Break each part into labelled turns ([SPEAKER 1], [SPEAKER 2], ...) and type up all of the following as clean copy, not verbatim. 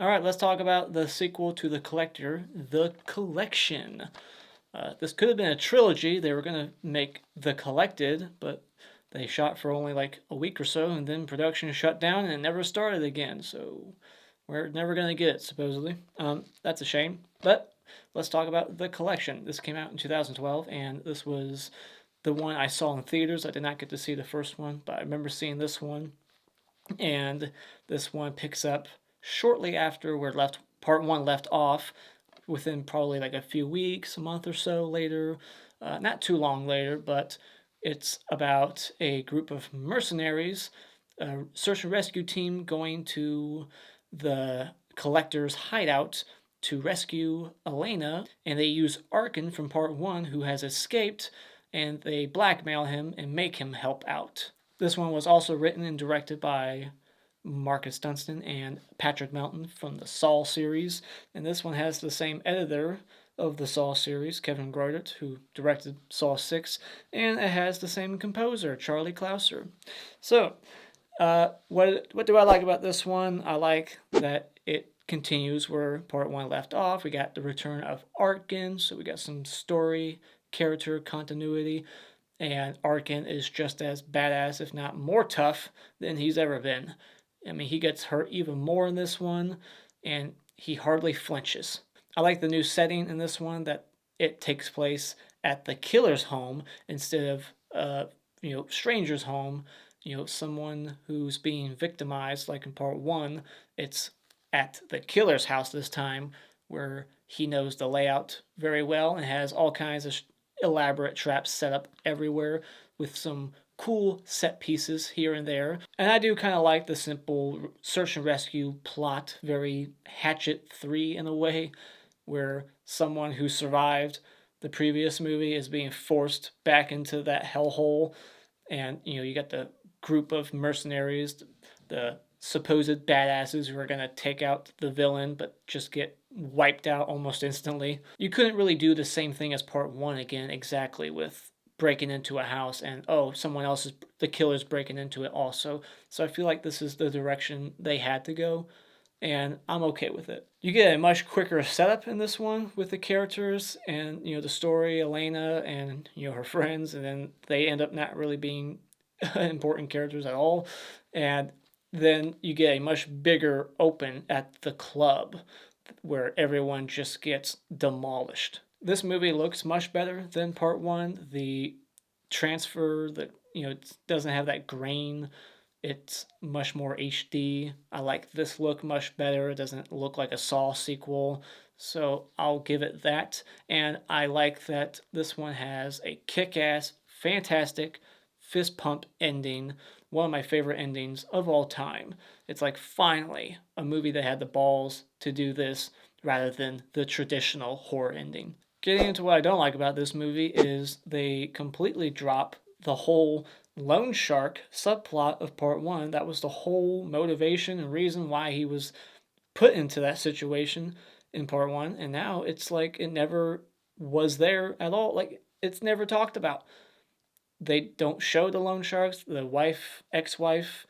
[SPEAKER 1] All right, let's talk about the sequel to The Collector, The Collection. This could have been a trilogy. They were going to make The Collected, but they shot for only like a week or so, and then production shut down and it never started again. So we're never going to get it, supposedly. That's a shame. But let's talk about The Collection. This came out in 2012, and this was the one I saw in theaters. I did not get to see the first one, but I remember seeing this one. And this one picks up shortly after where part one left off, within probably like a few weeks, a month or so later, not too long later, but it's about a group of mercenaries, a search and rescue team going to the collector's hideout to rescue Elena, and they use Arkin from part one, who has escaped, and they blackmail him and make him help out. This one was also written and directed by Marcus Dunstan and Patrick Melton from the Saw series, and this one has the same editor of the Saw series, Kevin Greutert, who directed Saw 6, and it has the same composer, Charlie Clouser. So, what do I like about this one? I like that it continues where part 1 left off. We got the return of Arkin, so we got some story, character continuity, and Arkin is just as badass, if not more tough, than he's ever been. I mean, he gets hurt even more in this one, and he hardly flinches. I like the new setting in this one, that it takes place at the killer's home instead of stranger's home. Someone who's being victimized, like in part 1, it's at the killer's house this time, where he knows the layout very well and has all kinds of elaborate traps set up everywhere with some cool set pieces here and there. And I do kind of like the simple search and rescue plot, very Hatchet 3 in a way, where someone who survived the previous movie is being forced back into that hellhole. And, you got the group of mercenaries, the supposed badasses who are going to take out the villain but just get wiped out almost instantly. You couldn't really do the same thing as part 1 again exactly, with breaking into a house and the killer's breaking into it also. So I feel like this is the direction they had to go, and I'm okay with it. You get a much quicker setup in this one with the characters and the story, Elena and her friends, and then they end up not really being important characters at all. And then you get a much bigger open at the club where everyone just gets demolished. This movie looks much better than part 1. The transfer, it doesn't have that grain. It's much more HD. I like this look much better. It doesn't look like a Saw sequel, so I'll give it that. And I like that this one has a kick-ass, fantastic fist pump ending, one of my favorite endings of all time. It's like, finally, a movie that had the balls to do this rather than the traditional horror ending. Getting into what I don't like about this movie is they completely drop the whole loan shark subplot of part 1. That was the whole motivation and reason why he was put into that situation in part 1, and now it's like it never was there at all. Like, it's never talked about. They don't show the loan sharks. The ex-wife,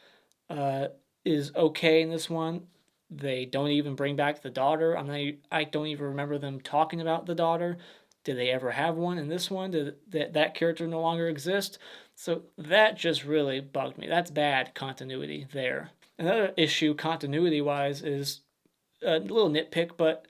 [SPEAKER 1] is okay in this one. They don't even bring back the daughter. I don't even remember them talking about the daughter. Did they ever have one in this one? Did that character no longer exist? So that just really bugged me. That's bad continuity there. Another issue continuity-wise is a little nitpick, but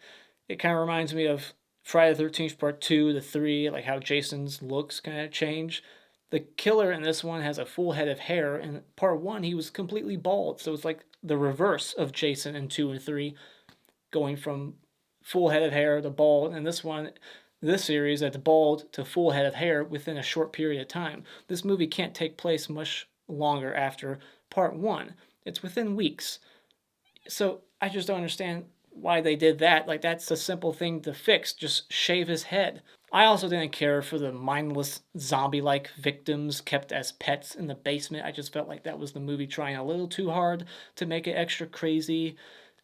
[SPEAKER 1] it kind of reminds me of Friday the 13th Part 2 to 3, like how Jason's looks kind of change. The killer in this one has a full head of hair. In part 1, he was completely bald. So it's like the reverse of Jason in 2 and 3, going from full head of hair to bald. And this series, it's bald to full head of hair within a short period of time. This movie can't take place much longer after part 1. It's within weeks. So I just don't understand why they did that. Like, that's a simple thing to fix. Just shave his head. I also didn't care for the mindless zombie-like victims kept as pets in the basement. I just felt like that was the movie trying a little too hard to make it extra crazy.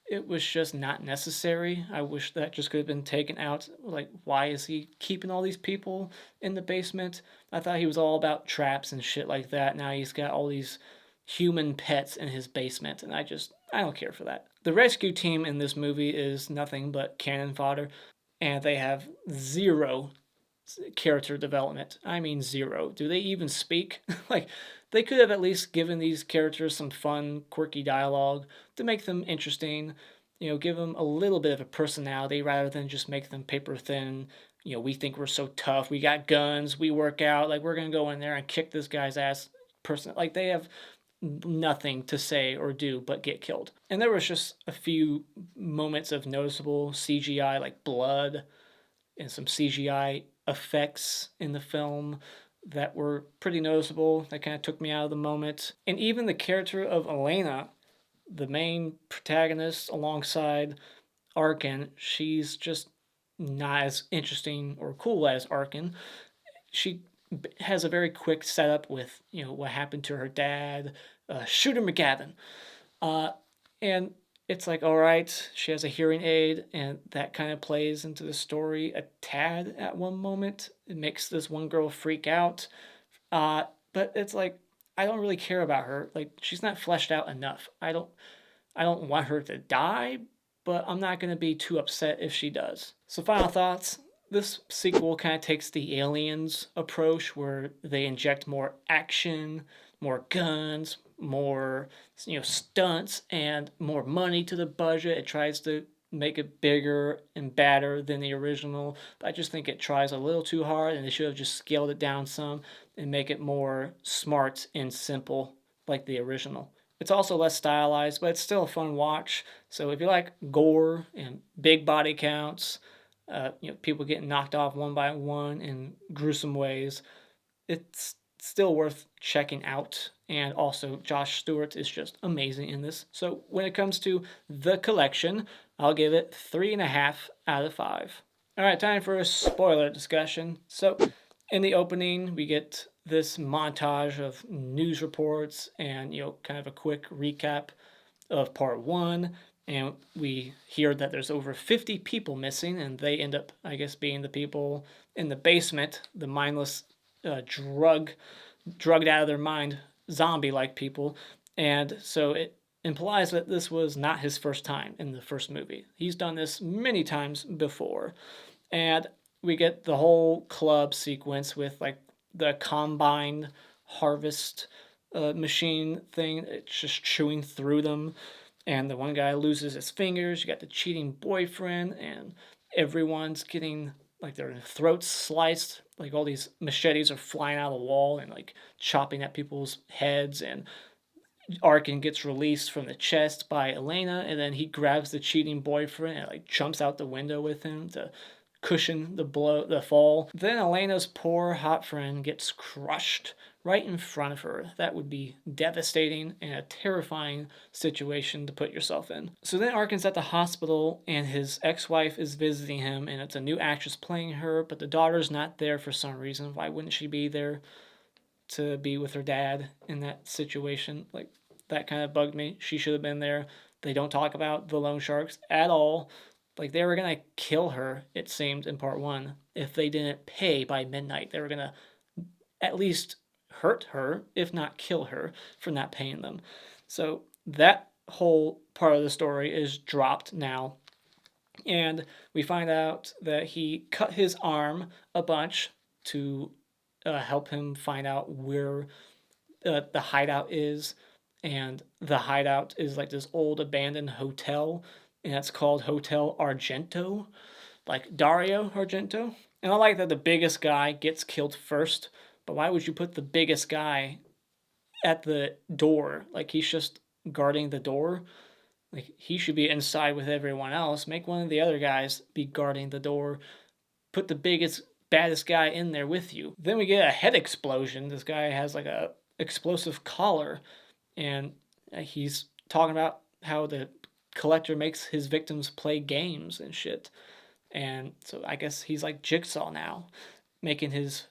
[SPEAKER 1] It was just not necessary. I wish that just could have been taken out. Like, why is he keeping all these people in the basement? I thought he was all about traps and shit like that. Now he's got all these human pets in his basement, and I just I don't care for that. The rescue team in this movie is nothing but cannon fodder, and they have zero character development. I mean, zero. Do they even speak? Like, they could have at least given these characters some fun, quirky dialogue to make them interesting. You know, give them a little bit of a personality rather than just make them paper thin. You know, we think we're so tough. We got guns. We work out. Like, we're going to go in there and kick this guy's ass. Like, they have nothing to say or do but get killed. And there was just a few moments of noticeable CGI, like blood and some CGI effects in the film that were pretty noticeable. That kind of took me out of the moment. And even the character of Elena, the main protagonist alongside Arkin, she's just not as interesting or cool as Arkin. She has a very quick setup with, you know, what happened to her dad, Shooter McGavin. And it's like, all right, she has a hearing aid, and that kind of plays into the story a tad at one moment. It makes this one girl freak out. But it's like, I don't really care about her. Like, she's not fleshed out enough. I don't want her to die, but I'm not going to be too upset if she does. So final thoughts. This sequel kind of takes the Aliens approach where they inject more action, more guns, more, you know, stunts, and more money to the budget. It tries to make it bigger and badder than the original, but I just think it tries a little too hard, and they should have just scaled it down some and make it more smart and simple like the original. It's also less stylized, but it's still a fun watch. So if you like gore and big body counts, you know, people getting knocked off one by one in gruesome ways, it's still worth checking out. And also, Josh Stewart is just amazing in this. So when it comes to the collection, I'll give it 3.5 out of 5. All right, time for a spoiler discussion. So in the opening, we get this montage of news reports and, you know, kind of a quick recap of part 1. And we hear that there's over 50 people missing, and they end up, I guess, being the people in the basement, the mindless, drugged out of their mind, zombie-like people. And so it implies that this was not his first time in the first movie. He's done this many times before. And we get the whole club sequence with, like, the combine harvest machine thing. It's just chewing through them. And the one guy loses his fingers. You got the cheating boyfriend, and everyone's getting, like, their throats sliced. Like, all these machetes are flying out of the wall and, like, chopping at people's heads. And Arkin gets released from the chest by Elena, and then he grabs the cheating boyfriend and, like, jumps out the window with him to cushion the fall. Then Elena's poor hot friend gets crushed right in front of her. That would be devastating and a terrifying situation to put yourself in. So then Arkin's at the hospital, and his ex-wife is visiting him, and it's a new actress playing her, but the daughter's not there for some reason. Why wouldn't she be there to be with her dad in that situation? Like, that kind of bugged me. She should have been there. They don't talk about the loan sharks at all. Like, they were going to kill her, it seemed, in part 1. If they didn't pay by midnight, they were going to at least hurt her, if not kill her, for not paying them. So that whole part of the story is dropped now. And we find out that he cut his arm a bunch to help him find out where the hideout is. And the hideout is like this old abandoned hotel, and it's called Hotel Argento, like Dario Argento. And I like that the biggest guy gets killed first, but why would you put the biggest guy at the door? Like, he's just guarding the door. Like, he should be inside with everyone else. Make one of the other guys be guarding the door. Put the biggest, baddest guy in there with you. Then we get a head explosion. This guy has like a explosive collar, and he's talking about how the collector makes his victims play games and shit. And so I guess he's like Jigsaw now, making his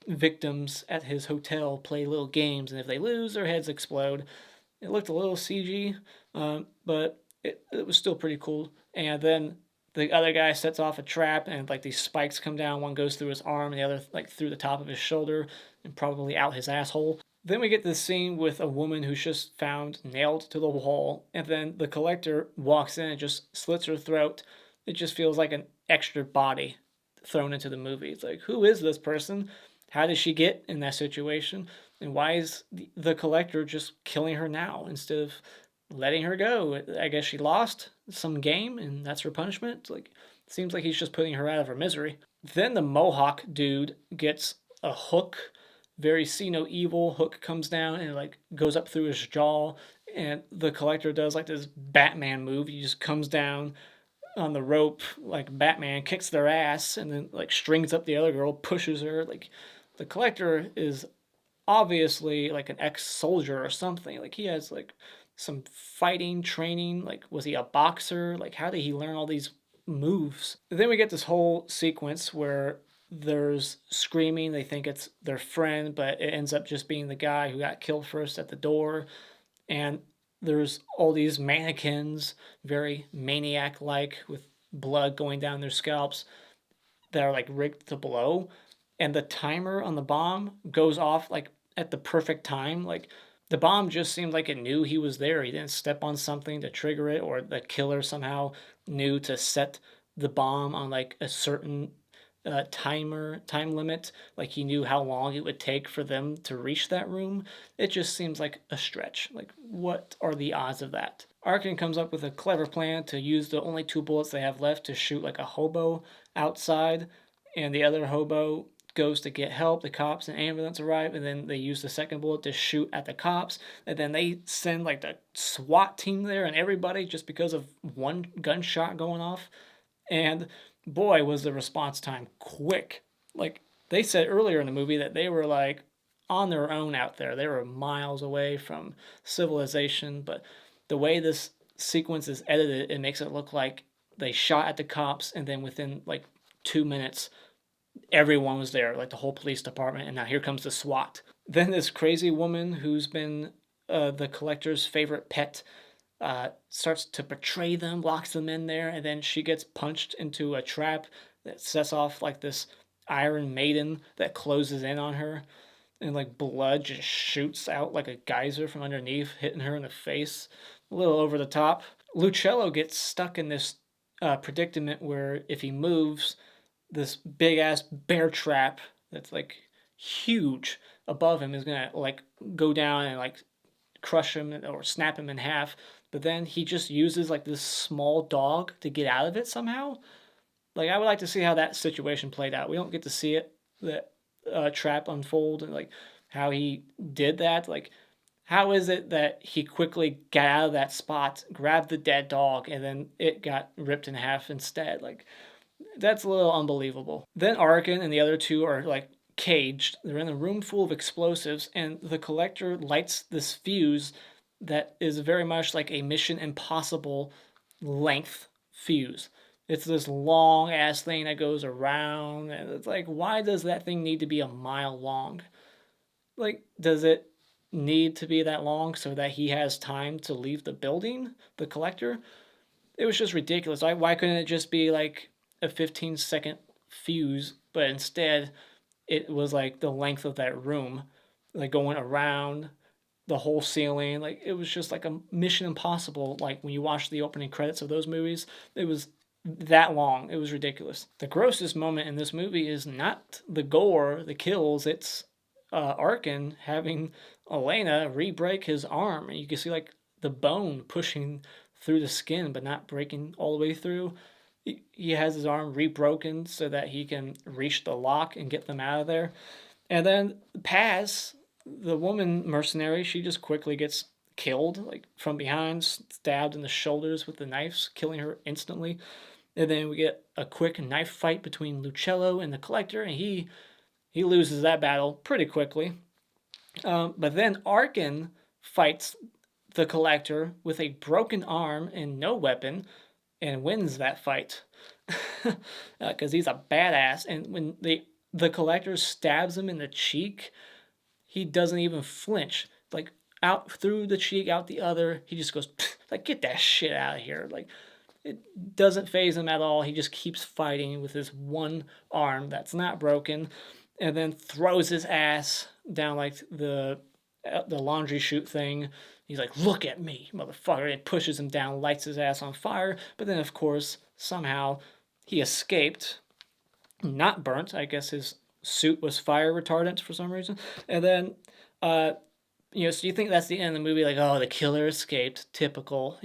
[SPEAKER 1] victims at his hotel play little games, and if they lose, their heads explode. It looked a little CG, but it was still pretty cool. And then the other guy sets off a trap, and, like, these spikes come down. One goes through his arm, and the other, like, through the top of his shoulder and probably out his asshole. Then we get this scene with a woman who's just found nailed to the wall, and then the collector walks in and just slits her throat. It just feels like an extra body thrown into the movie. It's like, who is this person? How did she get in that situation? And why is the collector just killing her now instead of letting her go? I guess she lost some game and that's her punishment. Like, it seems like he's just putting her out of her misery. Then the Mohawk dude gets a hook, very see no evil hook comes down and like goes up through his jaw, and the collector does like this Batman move. He just comes down on the rope like Batman, kicks their ass, and then like strings up the other girl, pushes her. Like the collector is obviously like an ex-soldier or something. Like he has like some fighting training. Like was he a boxer? Like how did he learn all these moves? Then we get this whole sequence where there's screaming. They think it's their friend, but it ends up just being the guy who got killed first at the door. And there's all these mannequins, very maniac like, with blood going down their scalps, that are like rigged to blow. And the timer on the bomb goes off like at the perfect time. Like the bomb just seemed like it knew he was there. He didn't step on something to trigger it, or the killer somehow knew to set the bomb on like a certain time limit. Like he knew how long it would take for them to reach that room. It just seems like a stretch. Like what are the odds of that? Arkin comes up with a clever plan to use the only 2 bullets they have left to shoot like a hobo outside, and the other hobo goes to get help. The cops and ambulance arrive, and then they use the second bullet to shoot at the cops, and then they send like the SWAT team there and everybody just because of one gunshot going off. And boy, was the response time quick. Like they said earlier in the movie that they were like on their own out there. They were miles away from civilization, but the way this sequence is edited, it makes it look like they shot at the cops, and then within like 2 minutes everyone was there, like the whole police department, and now here comes the SWAT. Then this crazy woman who's been the collector's favorite pet starts to betray them, locks them in there, and then she gets punched into a trap that sets off like this Iron Maiden that closes in on her, and like blood just shoots out like a geyser from underneath, hitting her in the face. A little over the top. Lucello gets stuck in this predicament where if he moves, this big ass bear trap that's like huge above him is gonna like go down and like crush him or snap him in half. But then he just uses like this small dog to get out of it somehow. Like I would like to see how that situation played out. We don't get to see it, that trap unfold, and like how he did that. Like how is it that he quickly got out of that spot, grabbed the dead dog, and then it got ripped in half instead? Like that's a little unbelievable. Then Arkin and the other two are like caged. They're in a room full of explosives, and the collector lights this fuse that is very much like a Mission Impossible length fuse. It's this long ass thing that goes around, and it's like, why does that thing need to be a mile long? Like, does it need to be that long so that he has time to leave the building, the collector? It was just ridiculous. Why couldn't it just be like a 15-second fuse, but instead it was like the length of that room, like going around the whole ceiling. Like it was just like a Mission Impossible. Like when you watch the opening credits of those movies, it was that long. It was ridiculous. The grossest moment in this movie is not the gore, the kills. It's Arkin having Elena re-break his arm, and you can see like the bone pushing through the skin, but not breaking all the way through. He has his arm re-broken so that he can reach the lock and get them out of there. And then Paz, the woman mercenary, she just quickly gets killed, like from behind, stabbed in the shoulders with the knives, killing her instantly. And then we get a quick knife fight between Lucello and the collector, and he loses that battle pretty quickly. But then Arkin fights the collector with a broken arm and no weapon, and wins that fight because he's a badass. And when the collector stabs him in the cheek, he doesn't even flinch. Like out through the cheek, out the other, he just goes like, get that shit out of here. Like it doesn't faze him at all. He just keeps fighting with his one arm that's not broken, and then throws his ass down like the the laundry chute thing. He's like, look at me, motherfucker. It pushes him down, lights his ass on fire. But then, of course, somehow he escaped, not burnt. I guess his suit was fire retardant for some reason. And then, so you think that's the end of the movie, like, oh, the killer escaped. Typical,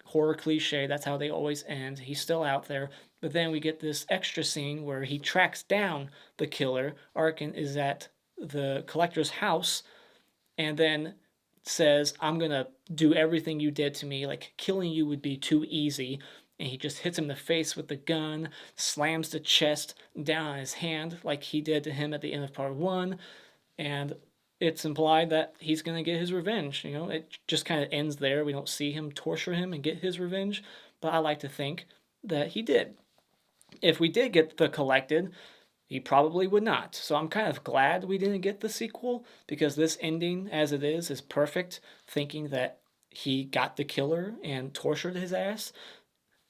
[SPEAKER 1] horror cliche. That's how they always end. He's still out there. But then we get this extra scene where he tracks down the killer. Arkin is at the collector's house and then says, I'm going to do everything you did to me. Like, killing you would be too easy. And he just hits him in the face with the gun, slams the chest down on his hand like he did to him at the end of part 1. And it's implied that he's going to get his revenge. It just kind of ends there. We don't see him torture him and get his revenge. But I like to think that he did. If we did get the collected, he probably would not. So I'm kind of glad we didn't get the sequel, because this ending, as it is perfect, thinking that he got the killer and tortured his ass.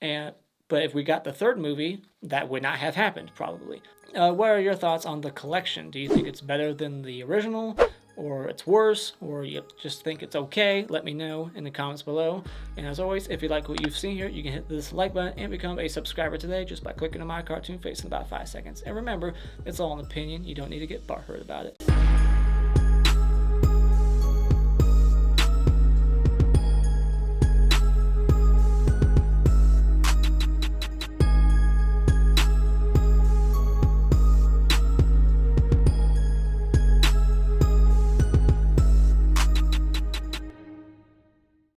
[SPEAKER 1] But if we got the third movie, that would not have happened, probably. What are your thoughts on the collection? Do you think it's better than the original, or it's worse, or you just think it's okay? Let me know in the comments below. And as always, if you like what you've seen here, you can hit this like button and become a subscriber today just by clicking on my cartoon face in about 5 seconds. And remember, it's all an opinion. You don't need to get butthurt about it.